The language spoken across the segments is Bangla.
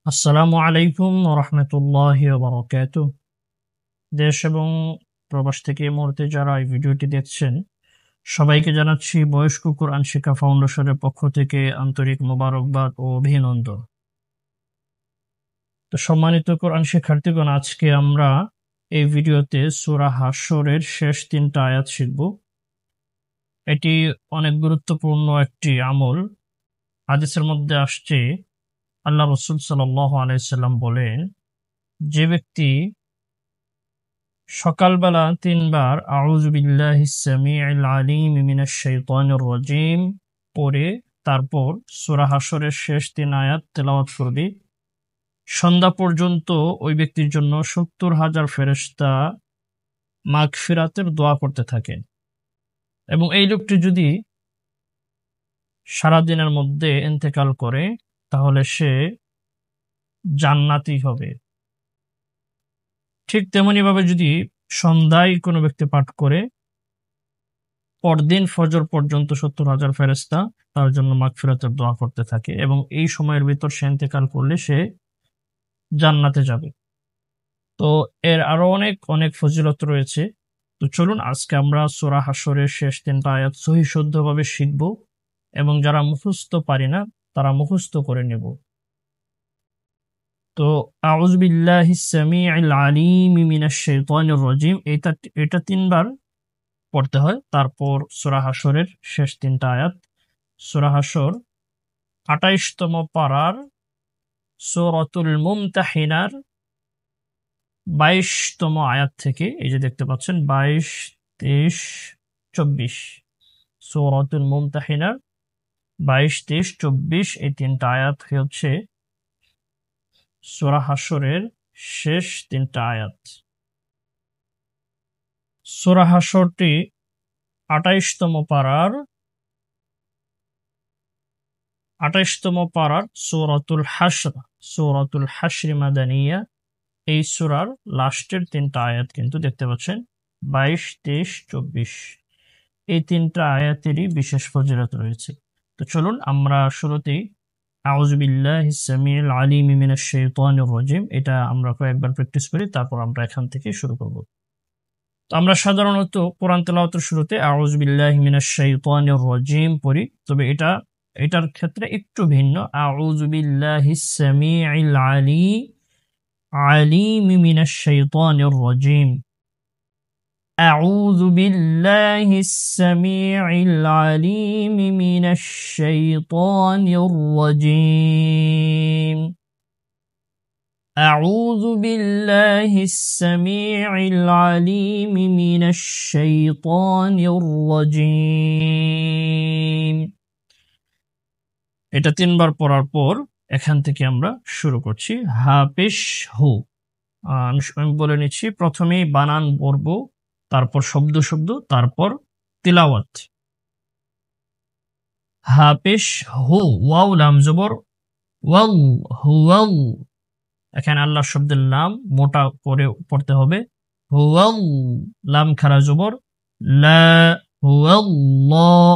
আসসালামু আলাইকুম ওয়া রাহমাতুল্লাহি ওয়া বারাকাতুহু। দেশ এবং প্রবাস থেকে এই মুহূর্তে যারা এই ভিডিওটি দেখছেন, সবাইকে জানাচ্ছি বয়স্ক কোরআন শিক্ষা ফাউন্ডেশনের পক্ষ থেকে আন্তরিক মোবারকবাদ ও অভিনন্দন। তো সম্মানিত কোরআন শিক্ষার্থীগণ, আজকে আমরা এই ভিডিওতে সূরা হাশরের শেষ 3টা আয়াত শিখব। এটি অনেক গুরুত্বপূর্ণ একটি আমল। হাদিসের মধ্যে আসছে, আল্লাহ রাসূল সাল্লাল্লাহু আলাইহি সাল্লাম বলেন, যে ব্যক্তি সকালবেলা 3বার আউযু বিল্লাহিস সামিউল আলিম মিনাশ শাইতানির রাজিম পড়ে তারপর সূরা হাশরের শেষ 3 আয়াত তেলাওয়াত করবে, সন্ধ্যা পর্যন্ত ওই ব্যক্তির জন্য 70,000 ফেরেশতা মাগফিরাতের দোয়া করতে থাকেন। এবং এই লোকটি যদি সারাদিনের মধ্যে ইন্তেকাল করে তাহলে সে জান্নাতি হবে। ঠিক তেমনিভাবে যদি সন্ধ্যায় কোনো ব্যক্তি পাঠ করে, পরদিন ফজর পর্যন্ত 70,000 ফেরেশতা তার জন্য মাগফিরাতের দোয়া করতে থাকে এবং এই সময়ের ভিতর সে ইন্তেকাল করলে সে জান্নাতে যাবে। তো এর আরো অনেক অনেক ফজিলত রয়েছে। তো চলুন আজকে আমরা সূরা হাশরের শেষ 3টা আয়াত সহিহ শুদ্ধভাবে শিখব এবং যারা মুখস্থ পারি না তারা মুখস্থ করে নেব। তো আউযু বিল্লাহিস সামিউল আলিম মিনাশ শাইতানির রাজিম এটা 3বার পড়তে হয়। তারপর সূরা হাশরের শেষ 3টা আয়াত। সূরা হাশর 28তম পারার সূরাতুল মুমতাহিনার 22তম আয়াত থেকে, এই যে দেখতে পাচ্ছেন 22, 23, 24, সূরাতুল মুমতাহিনার 22, 23, 24 এই 3টা আয়াত হচ্ছে সূরা হাশরের শেষ 3টা আয়াত। সূরা হাশরটি 28তম পারার সূরাতুল হাশর মাদানিয়া, এই সূরার লাস্টের 3টা আয়াত কিন্তু দেখতে পাচ্ছেন 22, 23, 24 এই 3টা আয়াতেরই বিশেষ ফজিলত রয়েছে। তো চলুন আমরা শুরুতেই আউযু বিল্লাহিস সামিউল আলিম মিনাশ শাইতানির রাজিম এটা আমরা কয়েকবার প্র্যাকটিস করি, তারপর আমরা এখান থেকে শুরু করব। তো আমরা সাধারণত কোরআন তেলাওয়াতের শুরুতে আউযু বিল্লাহি মিনাশ শাইতানির রাজিম পড়ি, তবে এটার ক্ষেত্রে একটু ভিন্ন। আউযু বিল্লাহিস সামিউল আলিম মিনাশ শাইতানির রাজিম। أعوذ بالله السميع العليم من الشيطان الرجيم. أعوذ بالله السميع العليم من الشيطان الرجيم এটা 3বার পড়ার পর এখান থেকে আমরা শুরু করছি। হাফেশ হু, আমি বলে নিচ্ছি, প্রথমেই বানান পড়ব, তারপর শব্দ শব্দ, তারপর তিলাওয়াত। হাফেশ হু, ওয়াও লাম জবর ওয়াও, হুয়াও, এখানে আল্লাহ শব্দের লাম মোটা করে পড়তে হবে। হুয়াও, লাম খারা জবর লা, হুয়াল্লাহ,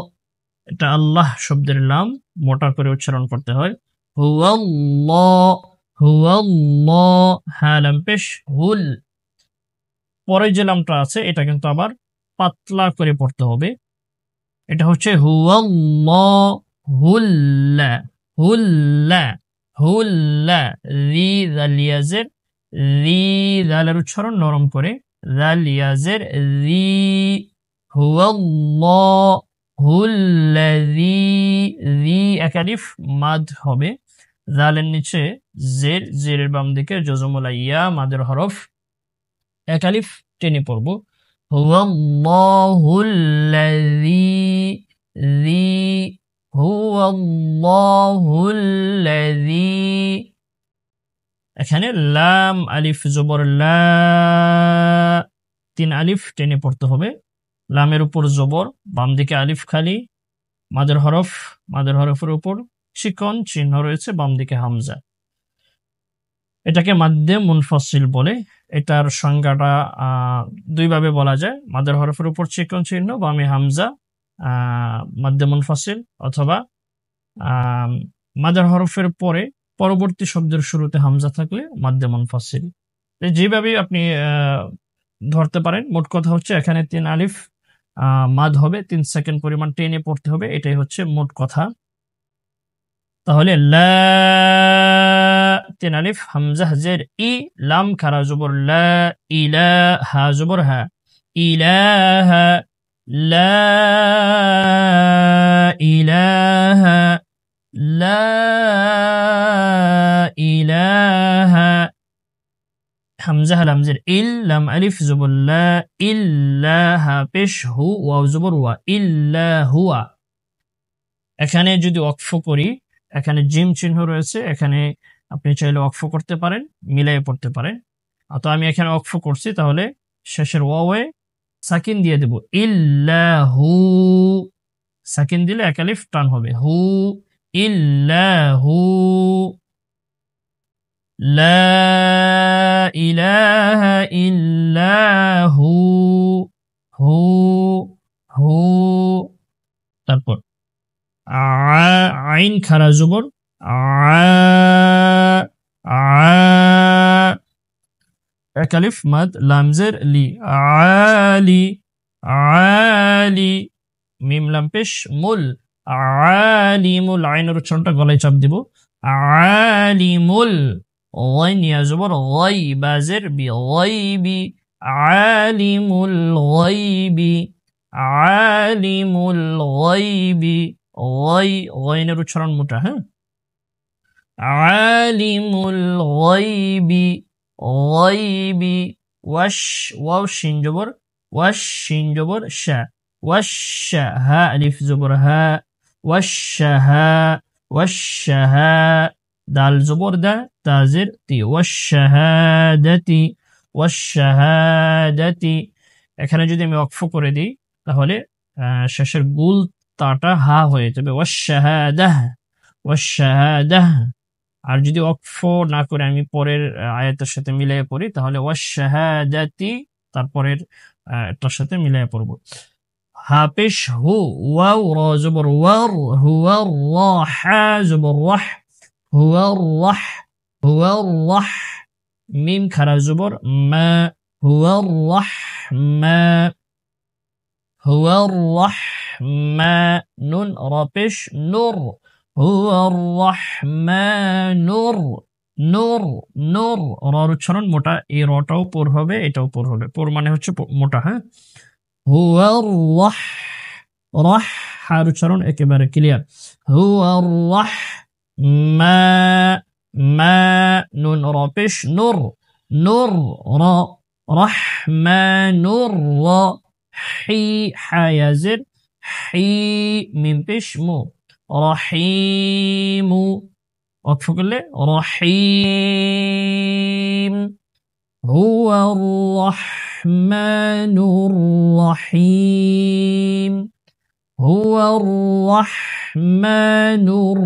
এটা আল্লাহ শব্দের লাম মোটা করে উচ্চারণ করতে হয়। হুয়াল্লাহ, হুয়াল্লাহ, হ্যাঁ লাম পেশ হুল, পরে যে লামটা আছে এটা কিন্তু আবার পাতলা করে পড়তে হবে। এটা হচ্ছে হুয়াল্লাহ, হুল্লা, হুল্লা, হুল্লা, রি জালিয়াজের রি, জালের উচ্চারণ নরম করে, জালিয়াজের রি, হুয়াল্লাহ, হুল্লাযী, রি এক আলিফ মাদ হবে, জালের নিচে জের, জেরের বাম দিকে জজমুলা ইয়া মাদের হরফ, এক আলিফ টেনে পড়ব। হুয়াল্লাহুল্লাযী, জি, হুয়াল্লাহুল্লাযী, এখানে লাম আলিফ জবর লা, 3 আলিফ টেনে পড়তে হবে। লামের উপর জবর, বাম দিকে আলিফ খালি, মাদের হরফের উপর চিকন চিহ্ন রয়েছে, বাম দিকে হামজা। এটাকে মাদ্দে মুনফাসিল বলে। এটার সংজ্ঞাটা দুইভাবে বলা যায়, মাদের হরফের উপর চিকন চিহ্ন, বামে হামজা, মাদ্দে মুনফাসিল, অথবা মাদের হরফের পরে পরবর্তী শব্দের শুরুতে হামজা থাকলে মাদ্দে মুনফাসিল। যেভাবে আপনি ধরতে পারেন। মোট কথা হচ্ছে এখানে 3 আলিফ মাদ হবে, 3 সেকেন্ড পরিমাণ টেনে পড়তে হবে, এটাই হচ্ছে মোট কথা। তাহলে লা, 3 আলিফ হামজা জের ই, লাম খারা জবর লা, ইলা, হা জবর হা, ইলাহা, লা ইলাহা, লা ইলাহা, হামজা লাম জের ইল, লাম আলিফ জবর লা, ইল্লাহা পেশ হু, ওয়াও জবর ওয়া, ইল্লা হুয়া। এখানে যদি ওয়াকফ করি, এখানে জিম চিহ্ন রয়েছে, এখানে আপনি চাইলে ওয়াকফ করতে পারেন, মিলাই পড়তে পারেন। তো আমি এখানে ওয়াকফ করছি, তাহলে শেষের ওয়াওয়ে সাকিন দিয়ে দেব, ইল্লাহু, সাকিন দিলে এক আলিফ টান হবে, হু, ইল্লাহু, লা ইলাহা ইল্লাহু, হু, হু। তারপর আইন খারা জবর এক আলিফ মাদ, লামজের লি, আলি, আলি, মিম লাম পেশ মুল, আলিমুল, আইনের উচ্চারণটা গলায় চাপ দিব, আলিমুল, গাইন ইয়া জবর গাই, বাজের বি, গাইবি, আলিমুল গাইবি, আলিমুল গাইবি, গাইনের উচ্চারণ মোটা, হ্যাঁ, আলিমুল গাইবি, গাইবি, ওয়াও শিন জবর, শিন জবর শা, ওয়াশা, হা আলিফ জবর হা, ওয়াশাহা, দাল জবর দা, তাজের তি, ওয়াশাহাদাতি। এখানে যদি আমি ওয়াকফ করে দিই, তাহলে শেষের গুল তাটা হা হয়ে যাবে, ওয়াশাহাদাহ। আর যদি ওয়াকফ না করে আমি পরের আয়াতের সাথে মিলিয়ে পড়ি, তাহলে ওয়াশাহাদাতি, তারপরের এটার সাথে মিলিয়ে পড়ব। হা পেশ হু, ওয়াও র জবর ওয়ার, হুয়ার র, হা জবর রাহ, হুয়ার রাহ, হুয়ার রাহ, মিম খারা জবর মা, হুয়ার রাহমা, হুয়ার রাহমা, নুন র পেশ নূর, হুয়ার রাহমানুর, নূর, নূর, রর উচ্চারণ মোটা, এই রটাও পোর হবে, এটাও পোর হবে, পোর মানে হচ্ছে মোটা, হ্যাঁ। হুয়ার রাহ, রাহ, হার উচ্চারণ একেবারে ক্লিয়ার, হুয়ার রাহমা, মা, নুন র পেশ নূর, নূর র, রাহমানুর র, হি, হা ইয়াজের হি, মিম পেশ মু, রহিমু, ওয়াকফ করলে রহিম, হুয়ার রাহমানুর রাহিম, হুয়ার রাহমানুর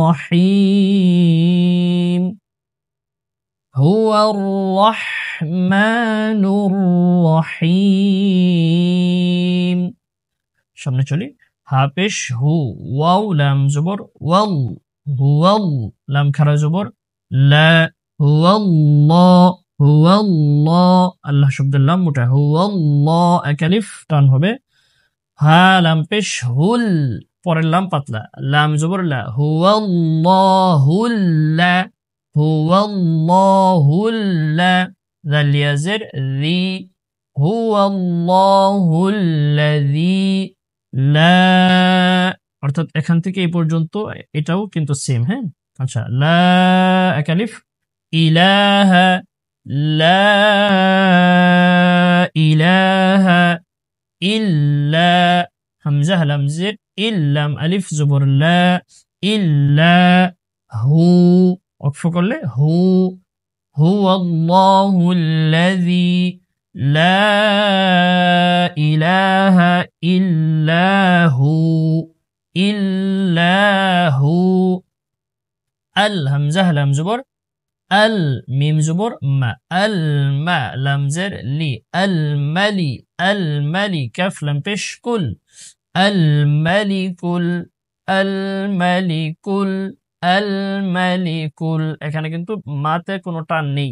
রাহিম, হুয়ার রাহমানুর রাহিম। সামনে চলি, হা পেশ হু, ওয়াও লাম জবর ওয়াল, হুয়াল, লাম খারা জবর লা, হুয়াল্লাহ, হুয়াল্লাহ, আল্লাহ শব্দের লাম মোটা, হুয়াল্লাহ, এক আলিফ টান হবে, হা লাম পেশ হুল, পরের লাম পাতলা, লাম জবর লা, হুয়াল্লাহুল্লা, হুয়াল্লাহুল্লা, জাল ইয়াজের জি, হুয়াল্লাহুল্লাযী, লা, অর্থাৎ এখান থেকে এই পর্যন্ত এটাও কিন্তু সেম, হ্যাঁ। আচ্ছা, লা এক আলিফ, ইলাহা, লা ইলাহা, ইল্লা, হামজা লাম জের, ইল্লাম আলিফ জবর লা, ইল্লা, হু, ওয়াকফ করলে হু, হুয়াল্লাহুল্লাযী, লা ইলাহা ইল্লাহু, ইল্লাহু, আল, হামজা লাম জবর আল, মিম জবর মা, আল মা, লাম জের লি, আল মালি, আল মালি, কাফ লাম পেশ কুল, আল মালিকুল, আল মালিকুল, আল মালিকুল, এখানে কিন্তু মাতে কোনো টান নেই।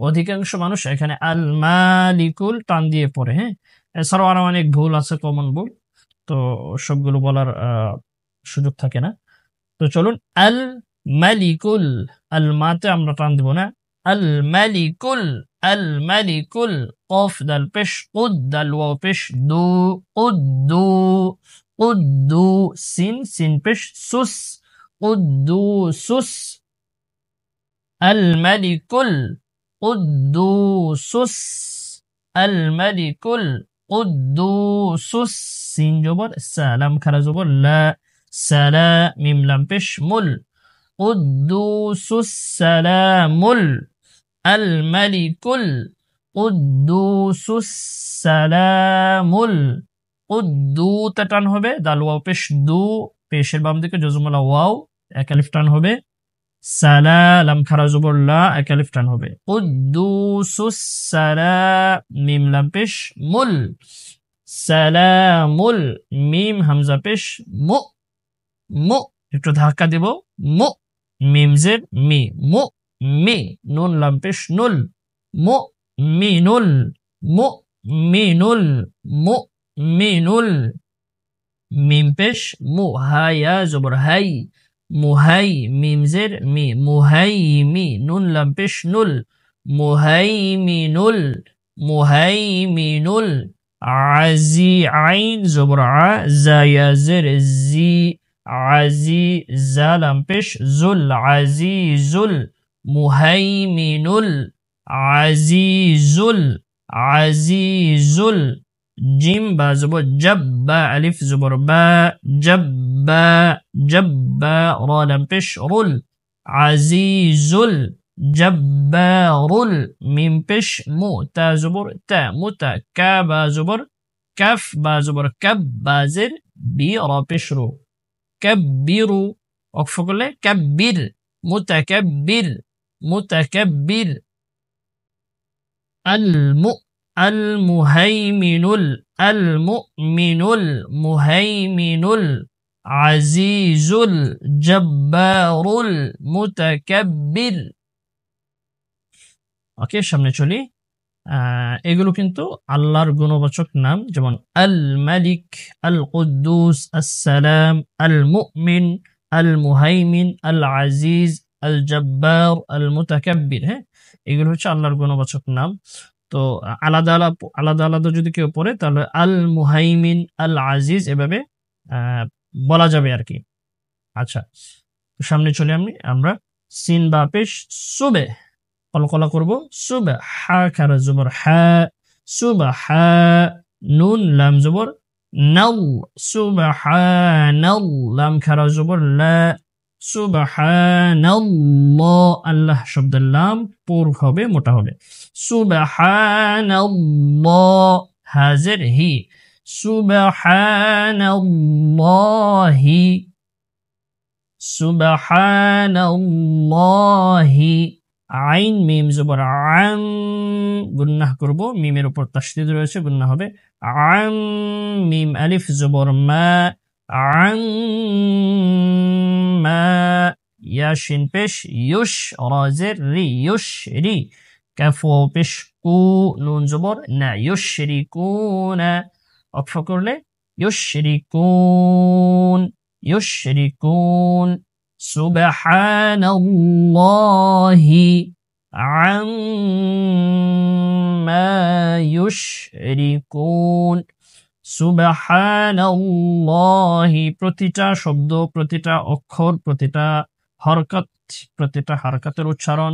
অধিকাংশ মানুষ এখানে আল মালিকুল টান দিয়ে পড়ে। হ্যাঁ, এছাড়াও আরো অনেক ভুল আছে, কমন ভুল, তো সবগুলো বলার সুযোগ থাকে না। তো চলুন, আল মালিকুল, আল মাতে আমরা টান দিব না। আল মালিকুল, আল মালিকুল, কফ দাল পেশ, উদ দাল ওয়াও পেশ, দু, উদ্দু, উদ্দু, সিন, সিন পেশ, সুস, উদ্দুসুস, আল মালিকুল, উদ্দুসুস, আল মালিকুল, উদ্দুসুস, সিন জবর, সালাম খারা জবর, লা, সালা, মিম লাম পেশ, মুল, উদ্দুসুস সালামুল, আল মালিকুল, উদ্দুসুস সালামুল, উদ্দুতে টান হবে, দাল ওয়াও পেশ দু, পেশের বাম দিকে জজমুলা ওয়াও, এক আলিফ টান হবে, সালা, লাম খারা জবর লা, এক আলিফ টান হবে, উদ্দুসুস সালা, মিম লাম পেশ মুল, সালামুল, মিম হামজা পেশ মু, মু, একটু ধাক্কা দেব, মু, মিম জের মি, মু মি, নুন লাম পেশ নুল, মু মিনুল, মু মিনুল, মু মিনুল, মিম পেশ মু, হায়া জবর হাই, মুহাই, মিম জের মি, মুহাই মি, নুন লাম পেশ নুল, মুহাই মিনুল, মুহাই মিনুল, আজি, আইন জবর আ, জায়া জের জি, আজি, জালাম পেশ জুল, আজিজুল, মুহাইমিনুল, আজিজুল, আজিজুল, জিম বা জবর জব, বা আলিফ জবর বা, জব্বা, জব্বা, রা লাম পেশ রুল, আজিজুল, জব্বারুল, মিম পেশ মু, তা জবর তা, মুতা, কা বা জবর কাফ, বা জবর কাব, বা জের বি, রা পেশ রু, كبروا، وقف করলে كبر، متكبر، متكبر، المهيمن، المؤمن، المهيمن، العزيز، الجبار، المتكبر। ওকে, সামনে চলি। এগুলো কিন্তু আল্লাহর গুণবাচক নাম, যেমন আল মালিক, আল কুদ্দুস, আসসালাম, আল মুমিন, আল মুহাইমিন, আল আজিজ, আল জব্বার, আল মুতাকাব্বির। হ্যাঁ, এগুলো হচ্ছে আল্লাহর গুণবাচক নাম। তো আলাদা আলাদা আলাদা যদি কেউ পড়ে তাহলে আল মুহাইমিন, আল আজিজ এভাবে বলা যাবে আর কি। আচ্ছা, সামনে চলে আমরা সিন বা পেশ সুবে কলকলা করব, সুবা, হা খারা জবর হা, সুবা হা, নুন লাম জবর নাও, সুবহানাল, লাম খারা জবর লা, সুবহানাল্লাহ, আল্লাহ শব্দের লাম পুর হবে, মোটা হবে, সুবহানাল্লাহ, হাজের হি, সুবহানাল্লাহি, সুবহানাল্লাহি, আইন মিম জবর আম, গুন্নাহ করব, মিমের উপর তাশদীদ রয়েছে, গুন্নাহ হবে, আম, মিম আলিফ জবর মা, আম মা, ইয়া শিন পেশ ইউশ, রা জের রি, ইউশ রি, কাফ ওয়াও পেশ কু, নুন জবর না, ইউশরিকুনা, ওয়াকফ করলে ইউশরিকুন, ইউশরিকুন, সুবহানাল্লাহি আম্মা ইউশরিকুন, সুবহানাল্লাহি, প্রতিটা শব্দ, প্রতিটা অক্ষর, প্রতিটা হরকত, প্রতিটা হারকাতের উচ্চারণ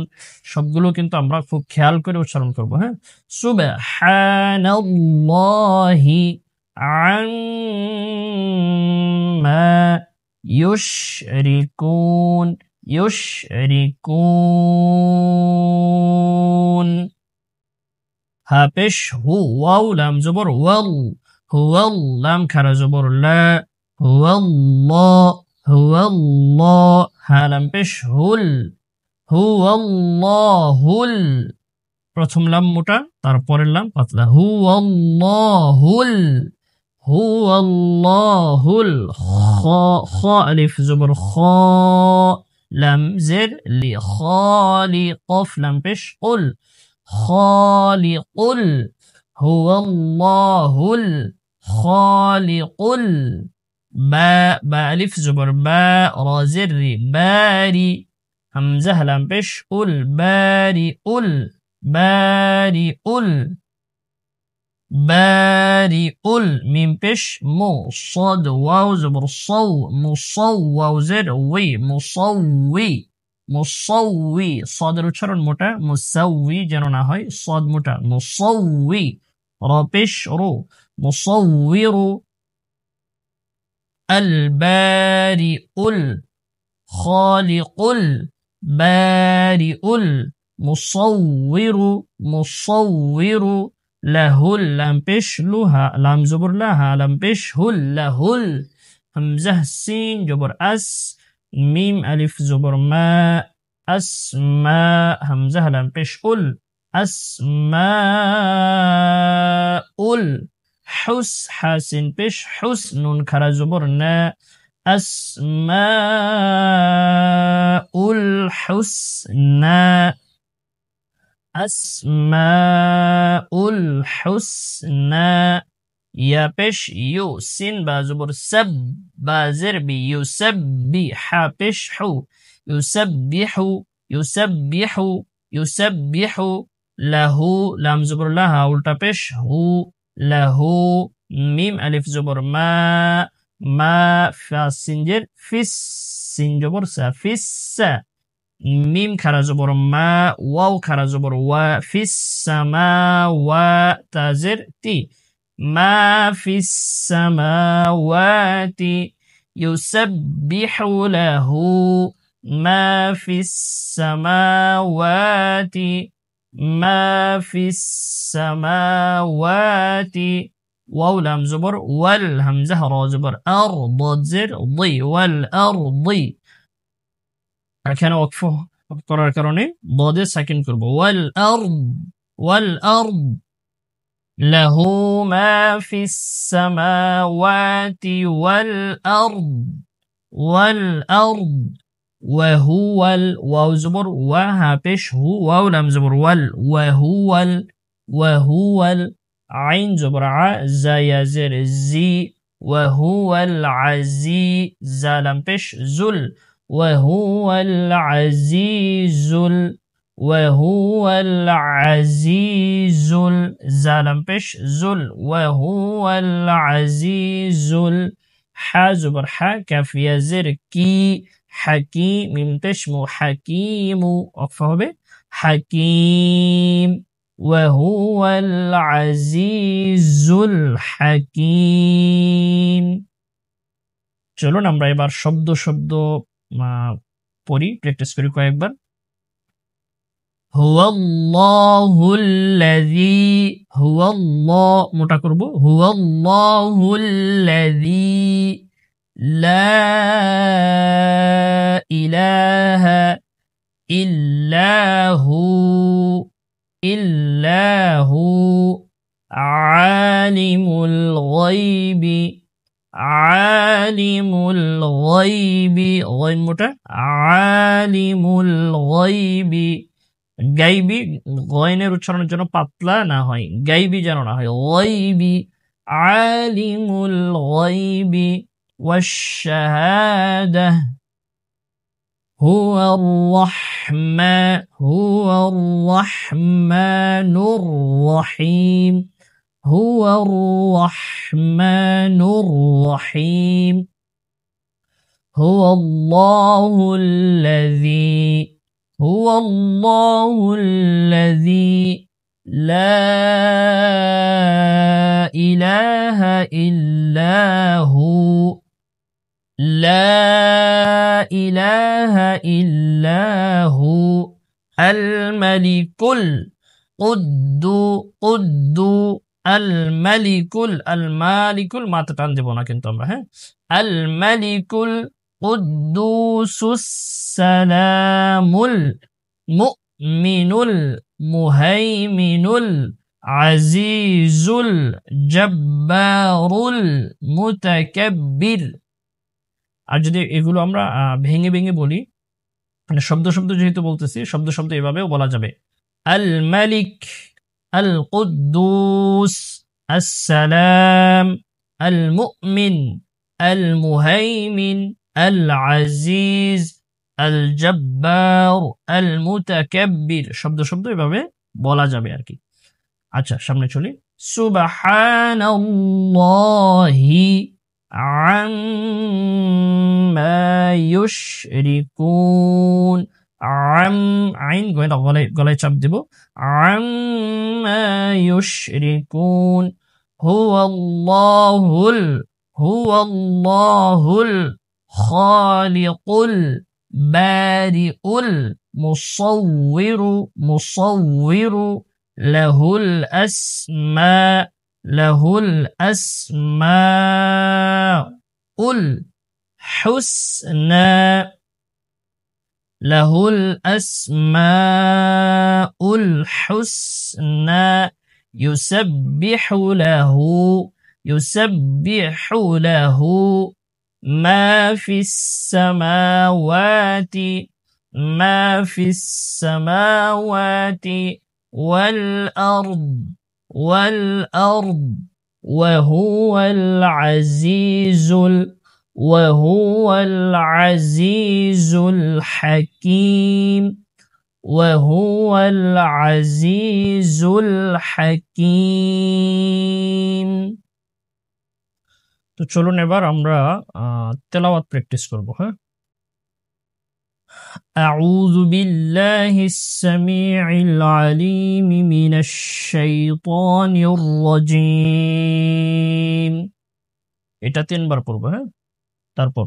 সবগুলো কিন্তু আমরা খুব খেয়াল করে উচ্চারণ করব। হ্যাঁ, সুবহানাল্লাহি আম্মা ইউশরিকুন, ইউশরিকুন, হা পেশ হু, ওয়াও লাম জবর ওয়াল, হুয়াল, লাম খারা জবর লা, হুয়াল্লাহ, হুয়াল্লাহ, হা লাম পেশ হুল, হুয়াল্লাহুল, প্রথম লাম মোটা, তারপরের লাম পাতলা, হুয়াল্লাহুল, হুয়াল্লাহুল, খ, খ আলিফ জবর খ, লাম জের লি খালি কফ লাম পেশ কুল খালিকুল হুয়াল্লাহুল খালিকুল বা বা আলিফ জবর বা রা জের রি বারি হামজা লাম পেশ উল বারিউল বারিউল বারিউল মিম পেশ মু صاد ওয়াও জবর সাউ মুসাউ ওয়াও জের উই মুসাউই মুসাউই সাদের উচ্চারণ মোটা মুসাউই যেন না হয় সাদ মোটা মুসাউই রা পেশ রু মুসাউইরু আল বারিউল খালিকুল বারিউল মুসাউইরু মুসাউইরু লাহুল লাম পেশ লুহা লাম জবর লাহা লাম পেশ হুল লাহুল হামজাহ সিন জবর আস মিম আলিফ জবর মা আসমা হামজাহ লাম পেশ উল আসমাউল হুস হাসিন পেশ হুস নুন খারা জবর না আসমাউল হুসনা আসমাউল হুসনা ইয়া পেশ ইউ সিন বা জবর সাব বা জের বি ইউসাব্বি হা পেশ হু ইউসাব্বিহু ইউসাব্বিহু ইউসাব্বিহু লাহু লাম জবর লাহা উল্টা পেশ হু লাহু মিম আলিফ জবর মা মা ফা সিন জের ফিস সিন জবর সা ফিসসা মিম খারা জবর মা ওয়াও খারা জবর ওয়া ফিস সামাওয়া তাজের তি মা ফিস সামাওয়াতি ইউসাব্বিহু লাহু মা ফিস সামাওয়াতি মা ফিস সামাওয়াতি ওয়াও লাম জবর ওয়াল হামজা রা জবর আর ضاد জের ضي ওয়াল আরদি এখানে ওয়াকফ করার কারণে ضاد সাকিন করব ওয়াল আরদ লাহু মা ফিস সামাওয়াতি ওয়াল আরদ وهو واو زبر وها بش هو واو لام زبر وهو عين زبر ع زا زر زي وهو العزي زالم بش زل وهو العزيز زالم بش زل وهو العزيز حا زبر حا كاف يا زر كي حكيم ميم تشمو حكيم وقفه به حكيم وهو العزيز الحكيم চলুন আমরা এবার শব্দ শব্দ পড়ি প্র্যাকটিস করি কয়েকবার হুয়াল্লাহুল্লাযী হুয়াল্লাহ মোটা করব হুয়াল্লাহুল্লাযী لا إله إلا هو عالم الغيب غين موتا عالم الغيب গাইবি গয়নের উচ্চারণের জন্য পাতলা না হয় গাইবি যেন না হয় গাইবি আলিমুল গাইবি والشهادة هو الرحمن الرحيم هو الرحمن الرحيم هو الله الذي لا إله إلا هو الملك الملك মাথা টান দেব না কিন্তু আমরা হ্যাঁ الملك القدوس السلام المؤمن المهيمن العزيز الجبار المتكبر আর যদি এগুলো আমরা ভেঙে ভেঙে বলি মানে শব্দ শব্দ যেহেতু বলতেছি, শব্দ শব্দ এভাবেও বলা যাবে। আল মালিক, আল কুদ্দুস, আসসালাম, আল মুমিন, আল মুহাইমিন, আল আজিজ, আল জব্বার, আল মুতাকাব্বির, শব্দ শব্দ এভাবে বলা যাবে আর কি। আচ্ছা, সামনে চলি। সুবহানাল্লাহি আম্মা ইউশরিকুন। আইন গলায় চাপ দেব। আম্মা ইউশরিকুন। হুয়াল্লাহুল খালিকুল বারিউল মুসাউউরু লাহুল আসমাউল হুসনা, লাহুল আসমাউল হুসনা, ইউসাব্বিহু লাহু মা ফিস সামাওয়াতি والأرض وهو العزيز الحكيم. তো চলুন এবার আমরা তেলাওয়াত প্র্যাকটিস করব। হ্যাঁ, أعوذ بالله السميع العليم من الشيطان الرجيم। এটা তিনবার পড়ব। হ্যাঁ, তারপর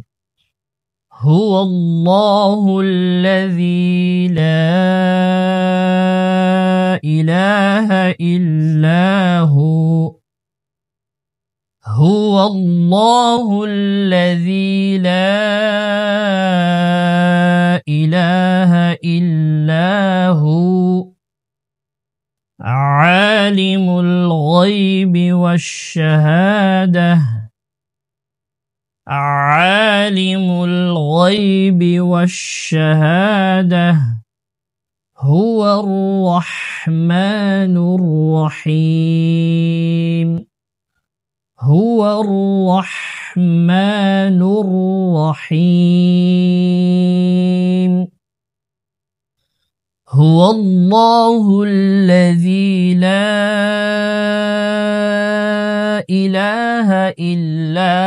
هو الله الذي لا إله إلا هو الله الذي لا إله إلا هو عالم الغيب والشهادة هو الرحمن الرحيم. هو الله الذي لا إله إلا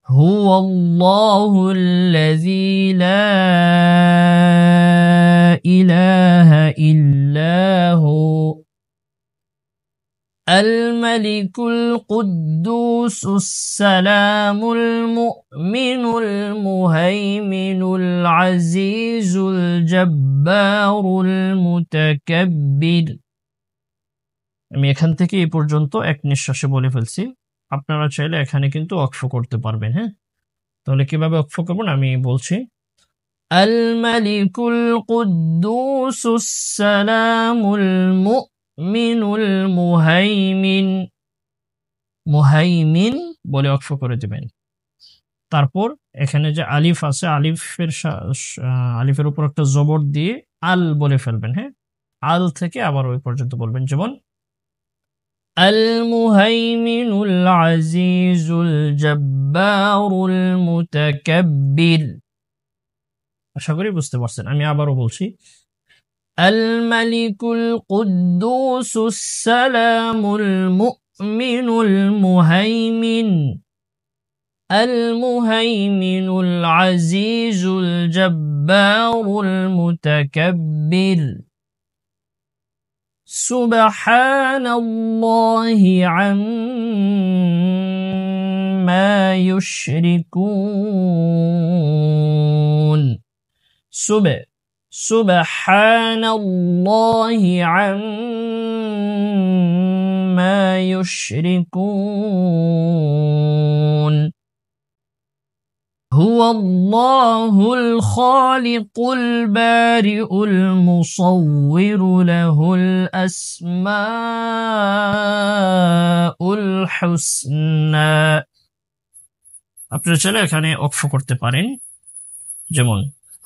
هو الله الذي لا إله إلا هو الملك القدوس السلام المؤمن المهيمن العزيز الجبار المتكبر। আমি এখান থেকে এই পর্যন্ত এক নিঃশ্বাসে বলে ফেলছি। আপনারা চাইলে এখানে কিন্তু ওয়াকফ করতে পারবেন। হ্যাঁ, তাহলে কিভাবে ওয়াকফ করবেন আমি বলছি। আল মালিকুল কুদ্দুসুস সালামুল মুমিনুল মুহাইমিন বলে ওয়াকফ করে দিবেন। তারপর এখানে যে আলিফ আছে, আলিফের উপর একটা জবর দিয়ে আল বলে ফেলবেন। হ্যাঁ, আল থেকে আবার ওই পর্যন্ত বলবেন, যেমন আল মুহাইমিনুল আজিজুল জব্বারুল মুতাকাব্বির। আশা করি বুঝতে পারছেন। আমি আবারও বলছি, আল মালিকুল কুদ্দুসুস সালামুল মুমিনুল মুহাইমিনুল আজিজুল জব্বারুল মুতাকাব্বির। সুবহানাল্লাহি আম্মা ইউশরিকুন। সুবহানাল্লাহি আম্মা ইউশরিকুন। هو الله الخالق البارئ المصور له الأسماء الحسنى। আপনারা চাইলে এখানে ওয়াকফ করতে পারেন। যেমন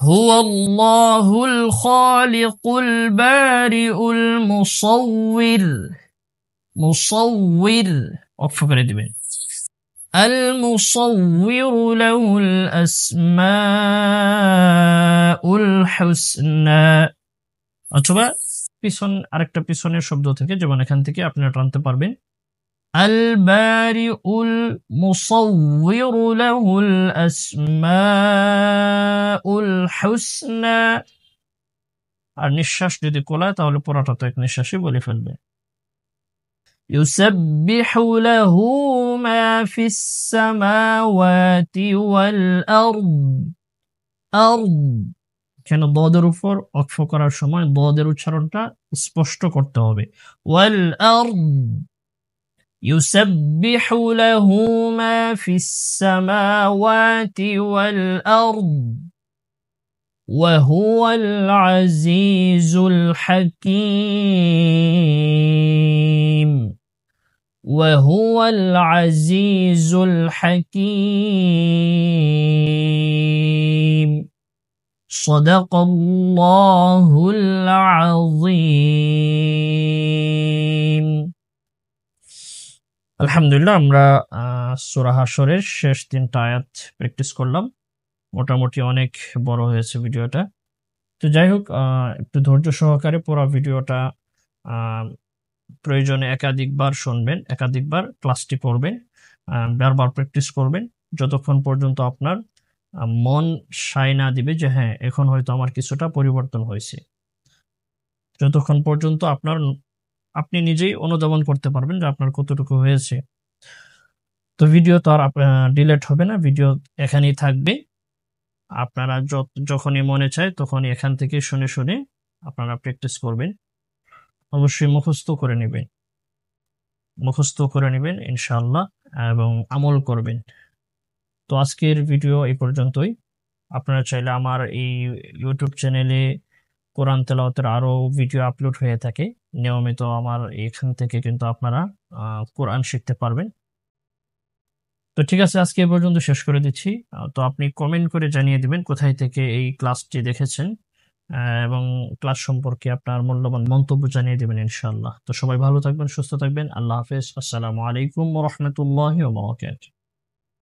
হুয়াল্লাহুল খালিকুল বারিউল মুসাউবির, মুসাউবির অক্ষ করে দিবেন। আল মুসাউবিরু লাহুল আসমাউল হুসনা, অথবা পিছন আরেকটা পিছনের শব্দ থেকে, যেমন এখান থেকে আপনারা টানতে পারবেন আল বারিউল মুসাউবিরু লাহুল আসমাউল হুসনা। আর নিঃশ্বাস যদি কোলায় তাহলে পুরোটা তো এক নিঃশ্বাসই বলে ফেলবে। ইউসাব্বিহু লাহু মা ফিস সামাওয়াতি ওয়াল আরদ, আরদ কেন দদের উপর অক্ষ করার সময় দদের উচ্চারণটা স্পষ্ট করতে হবে। ওয়াল আরদ, ইউসাব্বিহু লাহু মা ফিস সামাওয়াতি ওয়াল আরদ وهو العزيز الحكيم، وهو العزيز الحكيم صدق الله العظيم। আলহামদুলিল্লাহ, আমরা সূরা হাশরের শেষ 3টা আয়াত প্র্যাকটিস করলাম। মোটামুটি অনেক বড় হয়েছে ভিডিওটা। তো যাই হোক, একটু ধৈর্য সহকারে পুরো ভিডিওটা প্রয়োজনে একাধিকবার শুনবেন, একাধিকবার ক্লাসটি পড়বেন, বারবার প্র্যাকটিস করবেন, যতক্ষণ পর্যন্ত আপনার মন সায় না দিবে যে হ্যাঁ এখন হয়তো আমার কিছুটা পরিবর্তন হয়েছে, যতক্ষণ পর্যন্ত আপনি নিজেই অনুধাবন করতে পারবেন যে আপনার কতটুকু হয়েছে। তো ভিডিও তো আর ডিলেট হবে না, ভিডিও এখানেই থাকবে। আপনারা যখনই মনে চায় তখনই এখান থেকে শুনে শুনে আপনারা প্র্যাকটিস করবেন। অবশ্যই মুখস্থ করে নেবেন, মুখস্থ করে নেবেন ইনশাআল্লাহ, এবং আমল করবেন। তো আজকের ভিডিও এই পর্যন্তই। আপনারা চাইলে আমার এই ইউটিউব চ্যানেলে কোরআন তেলাওয়াতের আরো ভিডিও আপলোড হয়ে থাকে নিয়মিত, আমার এখান থেকে কিন্তু আপনারা কোরআন শিখতে পারবেন। তো ঠিক আছে, আজকে এই পর্যন্ত শেষ করে দিচ্ছি। তো আপনি কমেন্ট করে জানিয়ে দিবেন কোথায় থেকে এই ক্লাসটি দেখেছেন, এবং ক্লাস সম্পর্কে আপনার মূল্যবান মন্তব্য জানিয়ে দিবেন ইনশাআল্লাহ। তো সবাই ভালো থাকবেন, সুস্থ থাকবেন। আল্লাহ হাফেজ। আসসালামু আলাইকুম ওয়া রাহমাতুল্লাহি ওয়া বারাকাতুহু।